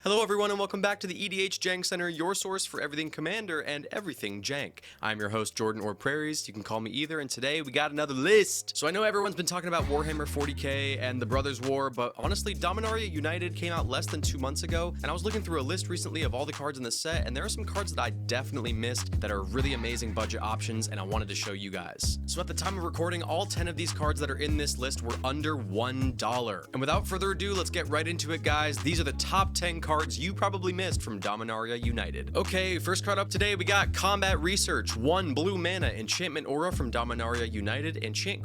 Hello everyone and welcome back to the EDH Jank Center, your source for everything Commander and everything Jank. I'm your host Jordan or Prairies, you can call me either, and today we got another list. So I know everyone's been talking about Warhammer 40k and the Brothers War, but honestly Dominaria United came out less than 2 months ago, and I was looking through a list recently of all the cards in the set, and there are some cards that I definitely missed that are really amazing budget options, and I wanted to show you guys. So at the time of recording, all 10 of these cards that are in this list were under $1. And without further ado, let's get right into it, guys. These are the top 10 cards you probably missed from Dominaria United. Okay, first card up today, we got Combat Research. 1 blue mana, enchantment aura from Dominaria United. Enchanted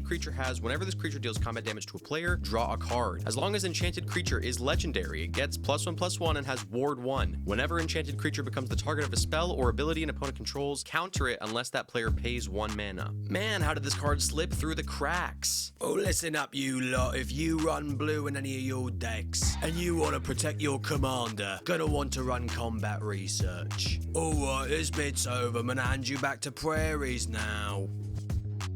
creature has, whenever this creature deals combat damage to a player, draw a card. As long as enchanted creature is legendary, it gets +1/+1 and has ward 1. Whenever enchanted creature becomes the target of a spell or ability an opponent controls, counter it unless that player pays 1 mana. Man, how did this card slip through the cracks? Oh, listen up, you lot. If you run blue in any of your decks and you want to protect your commander, gonna want to run Combat Research. Alright, this bit's over. I'm gonna hand you back to Prairies now.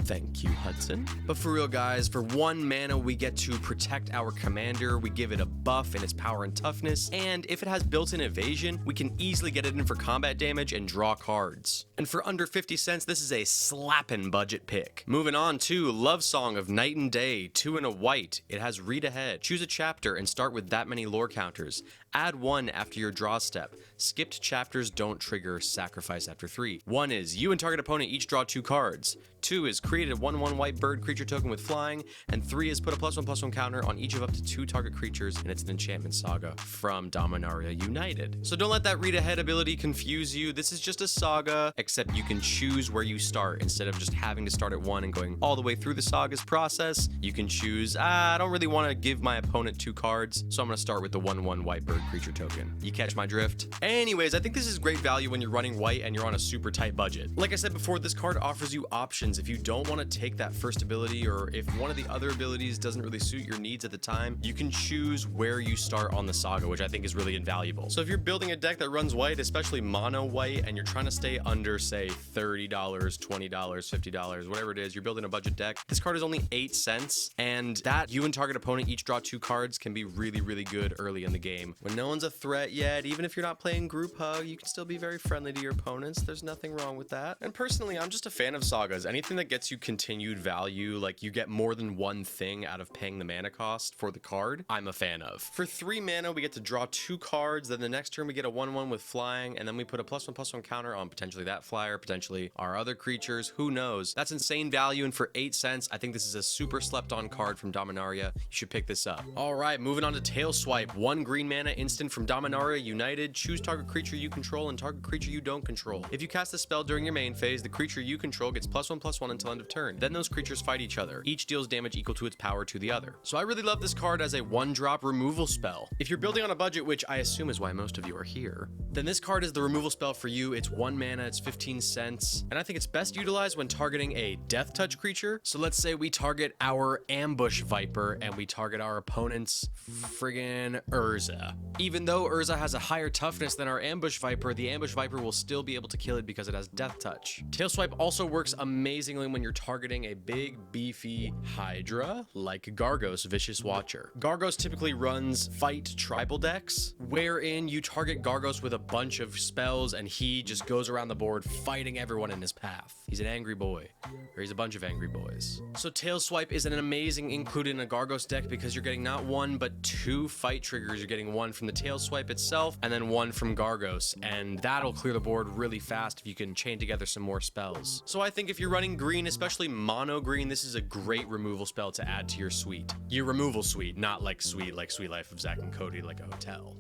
Thank you, Hudson. But for real, guys, for 1 mana, we get to protect our commander. We give it a buff in its power and toughness, and if it has built-in evasion, we can easily get it in for combat damage and draw cards. And for under 50 cents, this is a slappin' budget pick. Moving on to Love Song of Night and Day, 2 and a white. It has read ahead. Choose a chapter and start with that many lore counters. Add 1 after your draw step. Skipped chapters don't trigger sacrifice after 3. 1 is you and target opponent each draw 2 cards. 2 is create a 1/1 white bird creature token with flying, and 3 is put a +1/+1 counter on each of up to 2 target creatures, and it's an enchantment saga from Dominaria United. So don't let that read ahead ability confuse you. This is just a saga, except you can choose where you start. Instead of just having to start at 1 and going all the way through the saga's process, you can choose, I don't really want to give my opponent 2 cards, so I'm going to start with the 1/1 white bird creature token. You catch my drift? Anyways, I think this is great value when you're running white and you're on a super tight budget. Like I said before, this card offers you options. If you don't want to take that first ability, or if one of the other abilities doesn't really suit your needs at the time, you can choose where you start on the saga, which I think is really invaluable. So if you're building a deck that runs white, especially mono white, and you're trying to stay under, say, $30, $20, $50, whatever it is, you're building a budget deck, this card is only 8 cents, and that you and target opponent each draw 2 cards can be really, really good early in the game. When no one's a threat yet, even if you're not playing group hug, you can still be very friendly to your opponents. There's nothing wrong with that. And personally, I'm just a fan of sagas. Anything that gets you continued value, like you get more than one thing out of paying the mana cost for the card, I'm a fan of. For 3 mana, we get to draw 2 cards, then the next turn we get a 1/1 with flying, and then we put a +1/+1 counter on potentially that flyer, potentially our other creatures, who knows. That's insane value, and for 8 cents, I think this is a super slept on card from Dominaria. You should pick this up. Alright, moving on to Tail Swipe. 1 green mana instant from Dominaria United. Choose target creature you control and target creature you don't control. If you cast a spell during your main phase, the creature you control gets +1/+1 until end of turn. Then those creatures fight each other. Each deals damage equal to its power to the other. So I really love this card as a 1-drop removal spell. If you're building on a budget, which I assume is why most of you are here, then this card is the removal spell for you. It's 1 mana, it's 15 cents, and I think it's best utilized when targeting a death touch creature. So let's say we target our Ambush Viper and we target our opponent's friggin' Urza. Even though Urza has a higher toughness than our Ambush Viper, the Ambush Viper will still be able to kill it because it has death touch. Tail Swipe also works amazingly when you're targeting a big, beefy Hydra like Gargos Vicious Watcher. Gargos typically runs fight tribal decks, wherein you target Gargos with a bunch of spells and he just goes around the board fighting everyone in his path. He's an angry boy, or he's a bunch of angry boys. So Tail Swipe is an amazing include in a Gargos deck because you're getting not 1 but 2 fight triggers. You're getting 1 from the Tail Swipe itself and then 1 from Gargos, and that'll clear the board really fast if you can chain together some more spells. So I think if you're running green, especially mono green, this is a great removal spell to add to your suite. Your removal suite, not like Sweet Life of Zack and Cody like a hotel.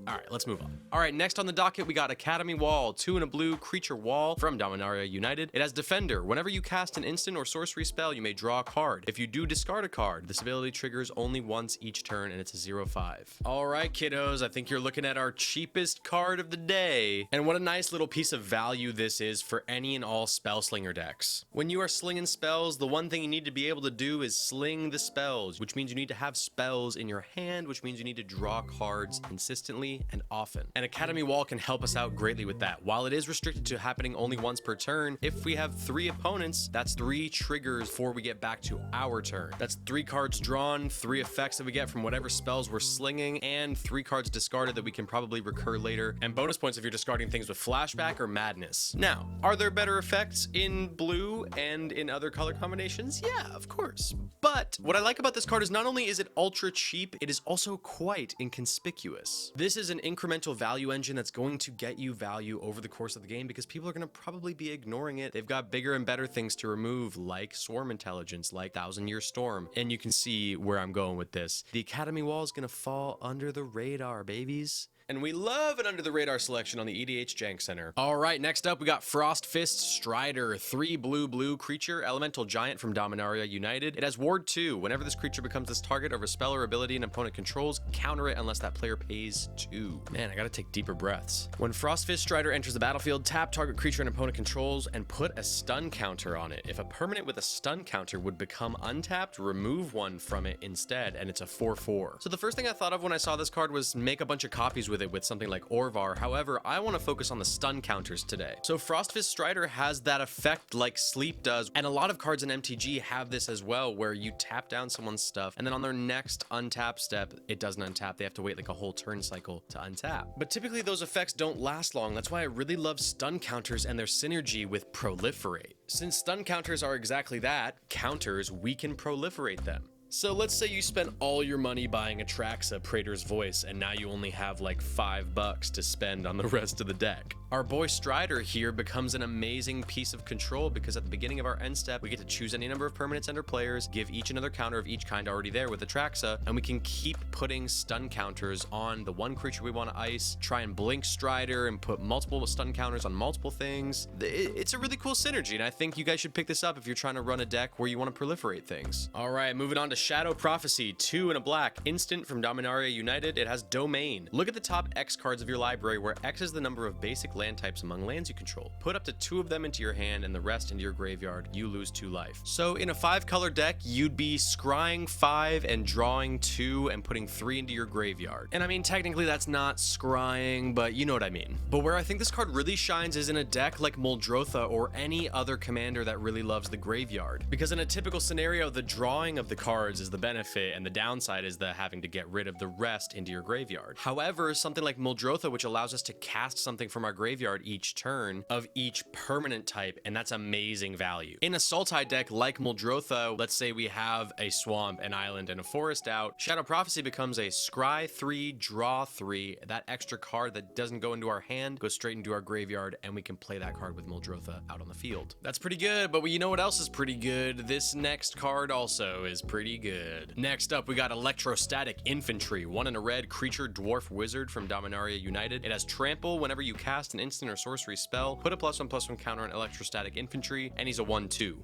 Alright, let's move on. Alright, next on the docket, we got Academy Wall, 2 and a blue creature wall from Dominaria United. It has Defender. Whenever you cast an instant or sorcery spell, you may draw a card. If you do discard a card, this ability triggers only once each turn, and it's a 0/5. Alright, kiddos, I think you're looking at our cheapest card of the day. And what a nice little piece of value this is for any and all spellslinger decks. When you are slinging spells, the one thing you need to be able to do is sling the spells, which means you need to have spells in your hand, which means you need to draw cards consistently. frequently and often. An Academy Wall can help us out greatly with that. While it is restricted to happening only once per turn, if we have 3 opponents, that's 3 triggers before we get back to our turn. That's 3 cards drawn, 3 effects that we get from whatever spells we're slinging, and 3 cards discarded that we can probably recur later, and bonus points if you're discarding things with Flashback or Madness. Now, are there better effects in blue and in other color combinations? Yeah, of course. But what I like about this card is not only is it ultra cheap, it is also quite inconspicuous. This is an incremental value engine that's going to get you value over the course of the game because people are going to probably be ignoring it. They've got bigger and better things to remove, like Swarm Intelligence, like 1000-Year Storm. And you can see where I'm going with this. The Academy Wall is going to fall under the radar, babies. And we love an under the radar selection on the EDH Jank Center. All right, next up we got Frost Fist Strider, 3 blue creature, elemental giant from Dominaria United. It has Ward 2. Whenever this creature becomes this target of a spell or ability an opponent controls, counter it unless that player pays 2. Man, I gotta take deeper breaths. When Frost Fist Strider enters the battlefield, tap target creature an opponent controls and put a stun counter on it. If a permanent with a stun counter would become untapped, remove 1 from it instead, and it's a 4/4. So the first thing I thought of when I saw this card was make a bunch of copies with it with something like Orvar. However, I want to focus on the stun counters today. So Frostfist Strider has that effect like Sleep does, and a lot of cards in MTG have this as well, where you tap down someone's stuff, and then on their next untap step, it doesn't untap. They have to wait like a whole turn cycle to untap. But typically those effects don't last long. That's why I really love stun counters and their synergy with Proliferate. Since stun counters are exactly that, counters, we can proliferate them. So let's say you spent all your money buying Atraxa Praetor's Voice, and now you only have like $5 to spend on the rest of the deck. Our boy Strider here becomes an amazing piece of control because at the beginning of our end step, we get to choose any number of permanents and/or players, give each another counter of each kind already there with Atraxa, and we can keep putting stun counters on the one creature we want to ice, try and blink Strider and put multiple stun counters on multiple things. It's a really cool synergy, and I think you guys should pick this up if you're trying to run a deck where you want to proliferate things. All right, moving on to Shadow Prophecy, 2 and a black, instant from Dominaria United. It has Domain. Look at the top X cards of your library, where X is the number of basic land types among lands you control. Put up to 2 of them into your hand and the rest into your graveyard. You lose 2 life. So in a 5-color deck, you'd be scrying 5 and drawing 2 and putting 3 into your graveyard. And I mean, technically that's not scrying, but you know what I mean. But where I think this card really shines is in a deck like Muldrotha or any other commander that really loves the graveyard. Because in a typical scenario, the drawing of the cards is the benefit, and the downside is the having to get rid of the rest into your graveyard. However, something like Muldrotha, which allows us to cast something from our graveyard each turn of each permanent type, and that's amazing value. In a Sultai deck like Muldrotha, let's say we have a swamp, an island, and a forest out, Shadow Prophecy becomes a scry 3, draw 3. That extra card that doesn't go into our hand goes straight into our graveyard, and we can play that card with Muldrotha out on the field. That's pretty good, but you know what else is pretty good? This next card also is pretty good. Next up, we got Electrostatic Infantry, 1 in a red, creature, dwarf, wizard from Dominaria United. It has trample. Whenever you cast an instant or sorcery spell, put a +1/+1 counter on Electrostatic Infantry, and he's a 1/2.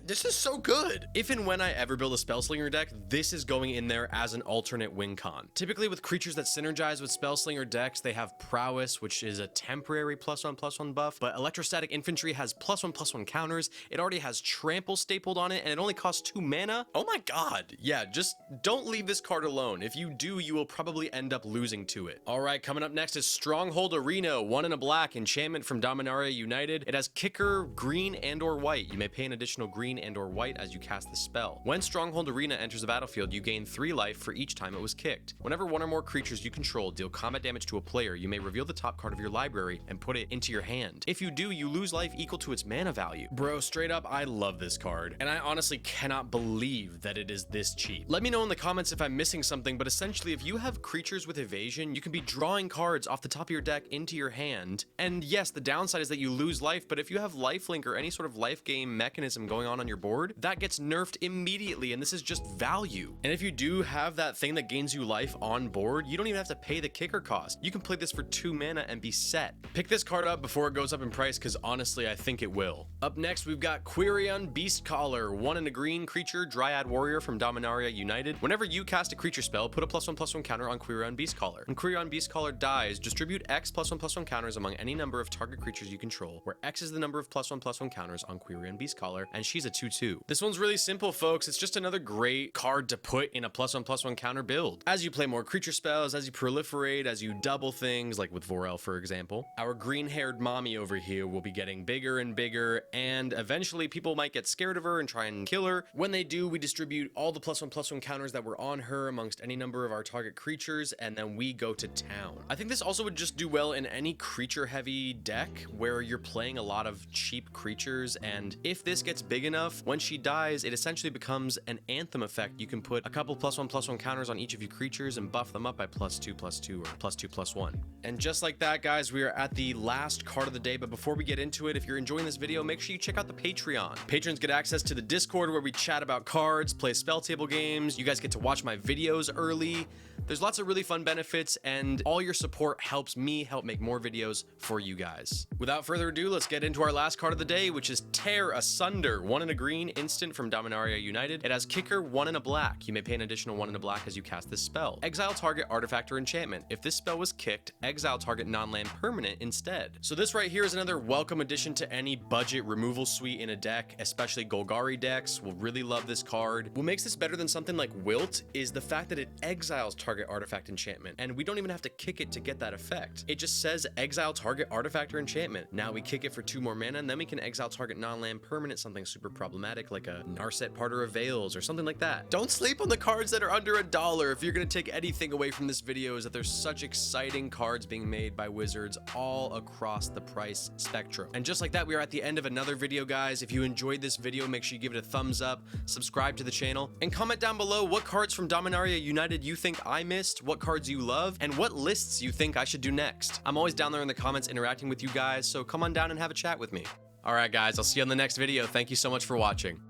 This is so good. If and when I ever build a Spellslinger deck, this is going in there as an alternate win con. Typically with creatures that synergize with Spellslinger decks, they have Prowess, which is a temporary +1/+1 buff, but Electrostatic Infantry has +1/+1 counters. It already has Trample stapled on it, and it only costs 2 mana. Oh my god. Yeah, just don't leave this card alone. If you do, you will probably end up losing to it. All right, coming up next is Stronghold Arena, 1 in a black, enchantment from Dominaria United. It has kicker, green, and/or white. You may pay an additional green and/or white as you cast the spell. When Stronghold Arena enters the battlefield, you gain 3 life for each time it was kicked. Whenever 1 or more creatures you control deal combat damage to a player, you may reveal the top card of your library and put it into your hand. If you do, you lose life equal to its mana value. Bro, straight up, I love this card, and I honestly cannot believe that it is this cheap. Let me know in the comments if I'm missing something, but essentially, if you have creatures with evasion, you can be drawing cards off the top of your deck into your hand. And yes, the downside is that you lose life, but if you have lifelink or any sort of life gain mechanism going on your board, that gets nerfed immediately, and this is just value. And if you do have that thing that gains you life on board, you don't even have to pay the kicker cost. You can play this for 2 mana and be set. Pick this card up before it goes up in price, because honestly, I think it will. Up next, we've got Quirion Beastcaller, 1 in a green, creature, Dryad Warrior from Dominaria United. Whenever you cast a creature spell, put a +1/+1 counter on Quirion Beastcaller. When Quirion Beastcaller dies, distribute X +1/+1 counters among any number of target creatures you control, where X is the number of +1/+1 counters on Quirion Beast Caller, and she's a 2/2. This one's really simple, folks. It's just another great card to put in a +1/+1 counter build. As you play more creature spells, as you proliferate, as you double things, like with Vorel, for example, our green-haired mommy over here will be getting bigger and bigger, and eventually people might get scared of her and try and kill her. When they do, we distribute all the +1/+1 counters that were on her amongst any number of our target creatures, and then we go to town. I think this also would just do well in any creature-heavy deck where you're playing a lot of cheap creatures, and if this gets big enough, when she dies, it essentially becomes an Anthem effect. You can put a couple +1/+1 counters on each of your creatures and buff them up by +2/+2 or +2/+1. And just like that, guys, we are at the last card of the day, but before we get into it, if you're enjoying this video, make sure you check out the Patreon. Patrons get access to the Discord where we chat about cards, play spell table games, you guys get to watch my videos early. There's lots of really fun benefits, and all your support helps me help make more videos for you guys. Without further ado, let's get into our last card of the day, which is Tear Asunder, 1 and a green instant from Dominaria United. It has kicker 1 and a black. You may pay an additional 1 and a black as you cast this spell. Exile target artifact or enchantment. If this spell was kicked, exile target non-land permanent instead. So this right here is another welcome addition to any budget removal suite in a deck, especially Golgari decks will really love this card. What makes this better than something like Wilt is the fact that it exiles target artifact enchantment, and we don't even have to kick it to get that effect. It just says exile target artifact or enchantment. Now we kick it for 2 more mana, and then we can exile target non-land permanent, something super problematic like a Narset Parter of Veils or something like that. Don't sleep on the cards that are under $1. If you're gonna take anything away from this video, is that there's such exciting cards being made by Wizards all across the price spectrum. And just like that, we are at the end of another video, guys. If you enjoyed this video, make sure you give it a thumbs up, subscribe to the channel, and comment down below what cards from Dominaria United you think I missed, what cards you love, and what lists you think I should do next. I'm always down there in the comments interacting with you guys, so come on down and have a chat with me. Alright guys, I'll see you on the next video. Thank you so much for watching.